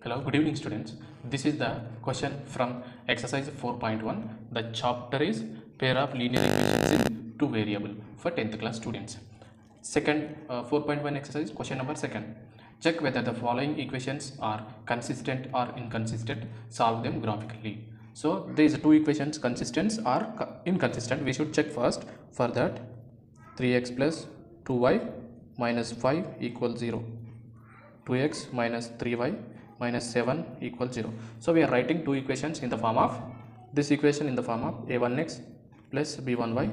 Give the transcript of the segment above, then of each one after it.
Hello, good evening students. This is the question from exercise 4.1. The chapter is pair of linear equations in two variable for 10th class students. Second 4.1 exercise question number second. Check whether the following equations are consistent or inconsistent. Solve them graphically. So these two equations consistent or inconsistent. We should check first. For that 3x plus 2y minus 5 equals 0. 2x minus 3y minus 7 equals 0. So we are writing two equations in the form of this equation in the form of a1x plus b1y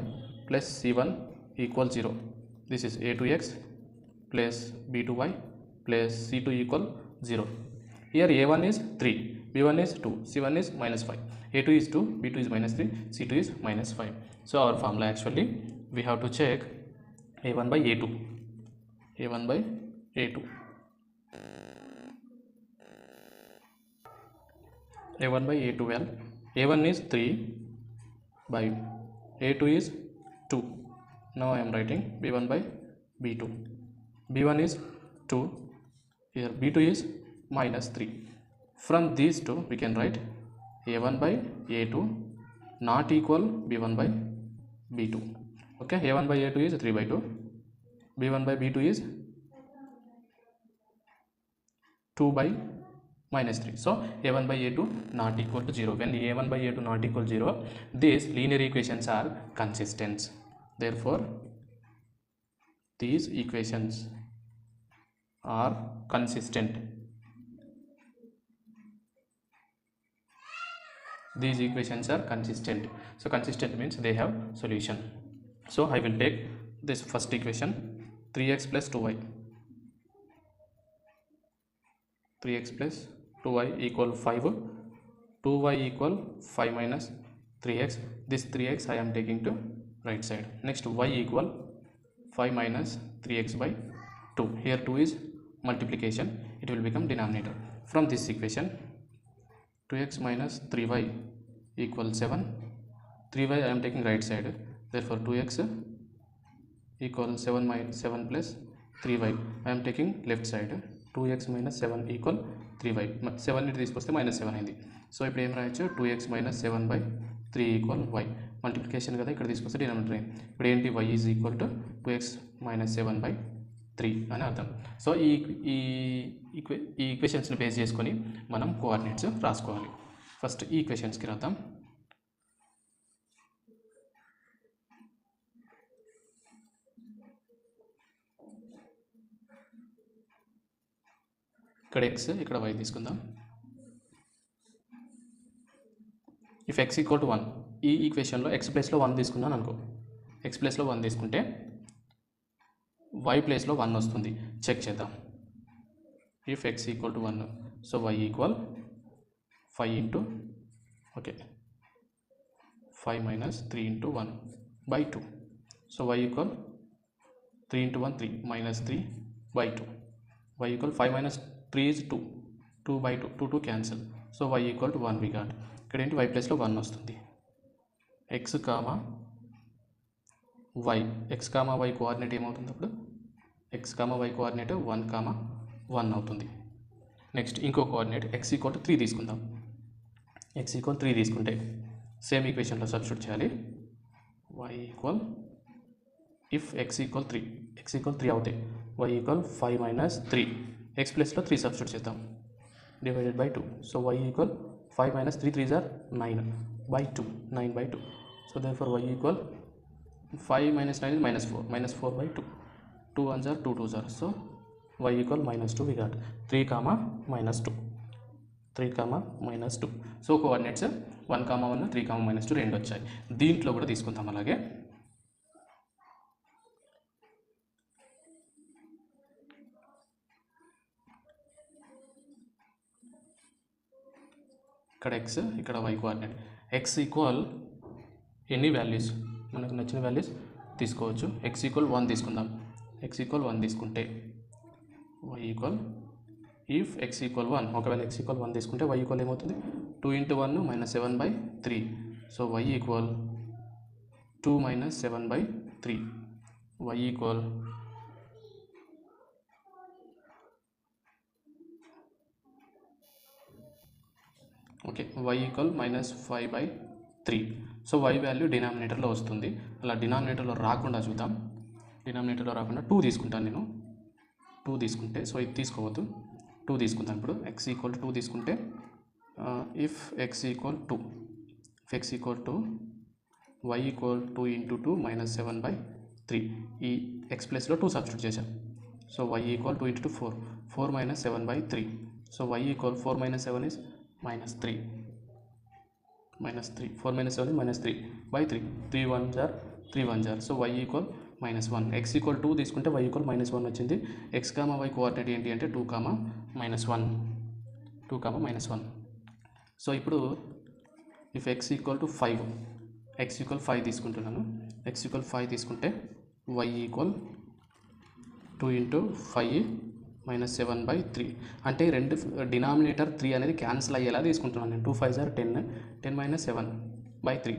plus c1 equals 0. This is a2x plus b2y plus c2 equal 0. Here a1 is 3, b1 is 2, c1 is minus 5, a2 is 2, b2 is minus 3, c2 is minus 5. So our formula actually we have to check a1 by a2, a1 by a2. a1 by a2. Well, a1 is 3 by a2 is 2. Now I am writing b1 by b2. b1 is 2, here b2 is minus 3. From these two we can write a1 by a2 not equal b1 by b2. Okay, a1 by a2 is 3 by 2, b1 by b2 is 2 by minus 3. So a1 by a2 not equal to 0. When a1 by a2 not equal to 0, these linear equations are consistent. Therefore these equations are consistent. These equations are consistent. So consistent means they have solution. So I will take this first equation 3x plus 2y. 3x plus 2y equal 5, 2y equal 5 minus 3x. This 3x I am taking to right side. Next y equal 5 minus 3x by 2. Here 2 is multiplication, it will become denominator. From this equation 2x minus 3y equal 7. 3y I am taking right side, therefore 2x equal 7 plus 3y I am taking left side. 2x minus 7 equal 3y. 7 it తీసుకొస్తే minus 7 అయింది. So ఇప్పుడు ఏం రాయొచ్చు 2x minus 7 by 3 equal y. Multiplication కదా, ఇక్కడ తీసుకొస్తే denominator. ఇప్పుడు ఏంటి y is equal to 2x minus 7 by 3 అని అర్థం. సో ఈ ఈక్వేషన్స్ని బేస్ చేసుకొని మనం కోఆర్డినేట్స్ రాసుకోవాలి. ఫస్ట్ ఈ ఈక్వేషన్స్కి రాద్దాం. ఇక్కడ x, ఇక్కడ y తీసుకుందాం. ఇఫ్ x ఈక్వల్ టు 1, ఈ ఈక్వేషన్లో x ప్లేస్లో 1 తీసుకున్నాను అనుకో. x ప్లేస్లో 1 తీసుకుంటే y ప్లేస్లో 1 వస్తుంది. చెక్ చేద్దాం. If x equal to 1, so y equal 5 into okay 5 minus 3 into 1 by 2. So y equal 3 into 1 3 minus 3 by 2. y equal 5 minus 3 is 2, 2 by 2, 2 2 cancel. So y equal to 1 we got. ఇక్కడ ఏంటి y ప్లేస్లో 1 వస్తుంది. x comma y, x comma y coordinate ఏమవుతుంది అప్పుడు x comma y coordinate 1 comma 1 అవుతుంది. Next ఇంకో coordinate x equal to 3 తీసుకుందాం. x equal 3 తీసుకుంటే సేమ్ ఈక్వేషన్లో సబ్స్టిట్యూట్ చేయాలి. y equal if x equal 3, x equal 3 అవుతాయి. y ఈక్వల్ 5 మైనస్ 3, x ప్లస్లో 3 substitute చేద్దాం, divided by 2. So y equal 5 minus 3 3s are 9 by 2, 9 by 2. So therefore y equal 5 minus 9 is minus 4, minus 4 by 2, 2 1s are 2 2s are. So y equal minus 2 we got. 3 comma minus 2, 3 comma minus 2. So coordinates 1 comma 1, 3 comma minus 2 రెండు వచ్చాయి. దీంట్లో కూడా తీసుకుందాం. అలాగే ఇక్కడ x, ఇక్కడ y coordinate. x equal any values, మనకు నచ్చిన వాల్యూస్ తీసుకోవచ్చు. x ఈక్వల్ 1 తీసుకుందాం. x ఈక్వల్ 1 తీసుకుంటే y equal if x equal 1, ఒకవేళ x ఈక్వల్ 1 తీసుకుంటే y ఈక్వల్ ఏమవుతుంది 2 into 1 minus 7 by 3. So y equal 2 minus 7 by 3. y equal okay, y equal -5/3. So y value డినామినేటర్లో వస్తుంది. అలా డినామినేటర్లో రాకుండా చూద్దాం. డినామినేటర్లో రాకుండా 2 తీసుకుంటాను నేను. 2 తీసుకుంటే, సో ఇది తీసుకోవద్దు, 2 తీసుకుంటాను. ఇప్పుడు x ఈక్వల్ 2 తీసుకుంటే if x equal 2, if x equal 2, y equal 2 into 2 -7/3. ఈ x ప్లేస్లో 2 సబ్స్టిట్యూట్ చేశాం. So y equal 2 into 2 4, 4 - 7/3. So y equal 4 - 7 is -3. 4 - 7 is -3/3. 3 1s are 3 1s are. So y equal -1. x equal 2 తీసుకుంటే y equal -1 వచ్చింది. x, y coordinate ఏంటి అంటే 2, -1. 2, -1. So ఇప్పుడు if x equal to 5, x equal 5 తీసుకుంటున్నాను. x equal 5 తీసుకుంటే y equal 2 into 5 -7/3. అంటే రెండు denominator 3 అనేది క్యాన్సిల్ అయ్యేలా తీసుకుంటున్నాను నేను. 2 5s are 10, 10 - 7/3.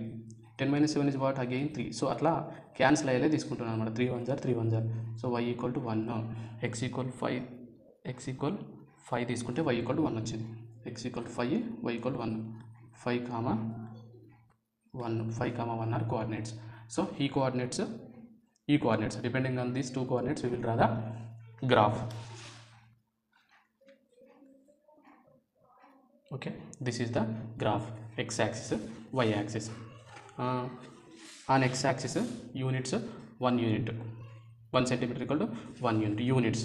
10 - 7 is what again 3. So అట్లా క్యాన్సిల్ అయ్యేలా తీసుకుంటున్నాను అనమాట. 3 1s are 3 1s are. So y equal to 1. x equal 5, x equal 5 తీసుకుంటే y ఈక్వల్ టు 1 వచ్చింది. x equal 5, y equal 1. 5, 1. 5, 1 are coordinates. So ఈ coordinates depending on these two coordinates we will draw the graph. Okay, this is the graph. X axis, y axis. On x axis units 1 unit, 1 centimeter equal to 1 unit.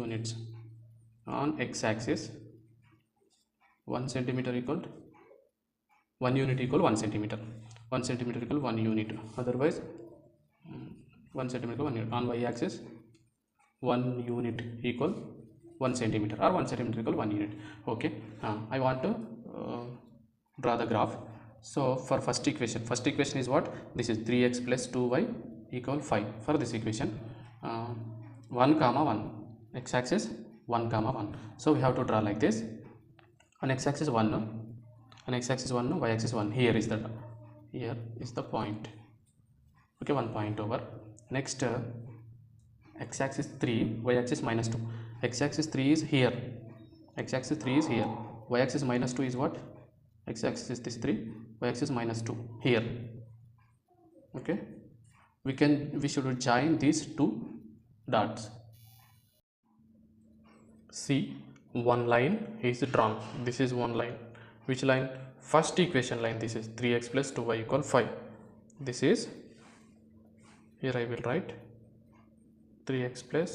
Units on x axis 1 centimeter equal to 1 unit equal 1 centimeter. 1 centimeter equal 1 unit. Otherwise 1 centimeter 1 unit. On y axis 1 unit equal 1 centimeter or 1 centimeter equal 1 unit. Okay, I want to draw the graph. So for first equation is what? This is 3x plus 2y equal 5. For this equation 1, 1, x axis 1, 1. So we have to draw like this. On x axis 1, on x axis 1, y axis 1. Here is the point. Okay, 1 point over. Next x axis 3, y axis -2. X axis 3 is here, x axis 3 is here, y axis -2 is what? X axis is this 3, y axis -2 here. Okay, we should join these two dots. See, one line is drawn. This is one line. Which line? First equation line. This is 3x plus 2y equal 5. This is, here I will write 3x plus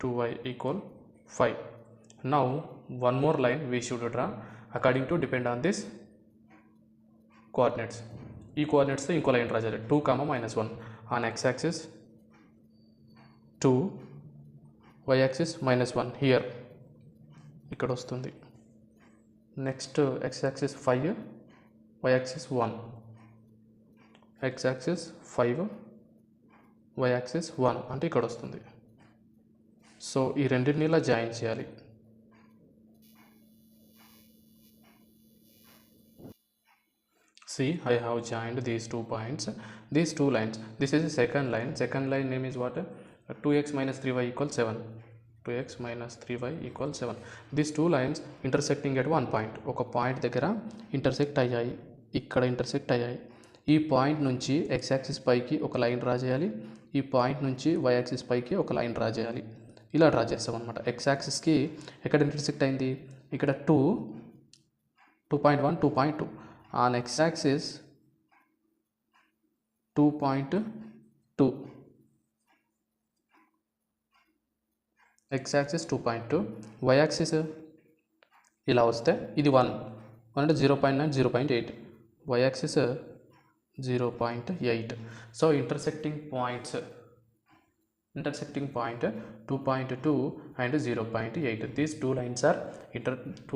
2y equal 5. Now one more line we should draw according to depend on this coordinates. ఈ coordinates తో ఇంకో line draw చేయాలి. 2, -1 on x axis 2, y axis -1 here ఇక్కడ వస్తుంది. Next x axis 5, y axis 1, x axis 5, y axis 1 అంటే ఇక్కడ వస్తుంది. So ఈ రెండింటిని ఇలా జాయిన్ చేయాలి. See, I have joined these 2 points, these 2 lines. This is the second line. Second line name is what? 2x - 3y equals 7. 2x - 3y equals 7. These 2 lines intersecting at one point. ఒక point దగ్గర intersect అయ్యాయి. ఇక్కడ intersect అయ్యాయి. ఈ point నుంచి x axis పైకి ఒక line draw చేయాలి. ఈ పాయింట్ నుంచి y యాక్సిస్ పైకి ఒక లైన్ డ్రా చేయాలి. ఇలా డ్రా చేస్తాం అనమాట. x యాక్సిస్కి ఎక్కడ ఇంటర్సెక్ట్ అయింది? ఇక్కడ 2.1, 2.2. On x axis 2.2, x axis 2.2, y axis ఇలా వస్తే ఇది 1 అంటే 0.9, 0.8, y axis 0.8. So intersecting point 2.2 and 0.8. These two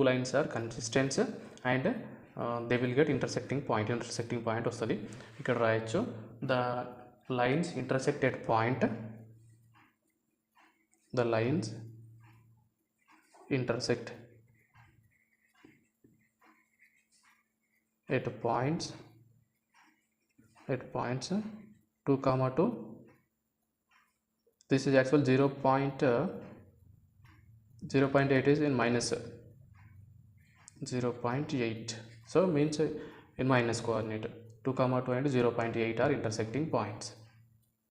lines are consistent and they will get intersecting point వస్తుంది. ఇక్కడ రాయొచ్చు the lines intersect at point, the lines intersect at points 2, 2. This is actual 0.8 is in minus 0.8. So means in minus coordinate 2 comma 2 and 0.8 are intersecting points.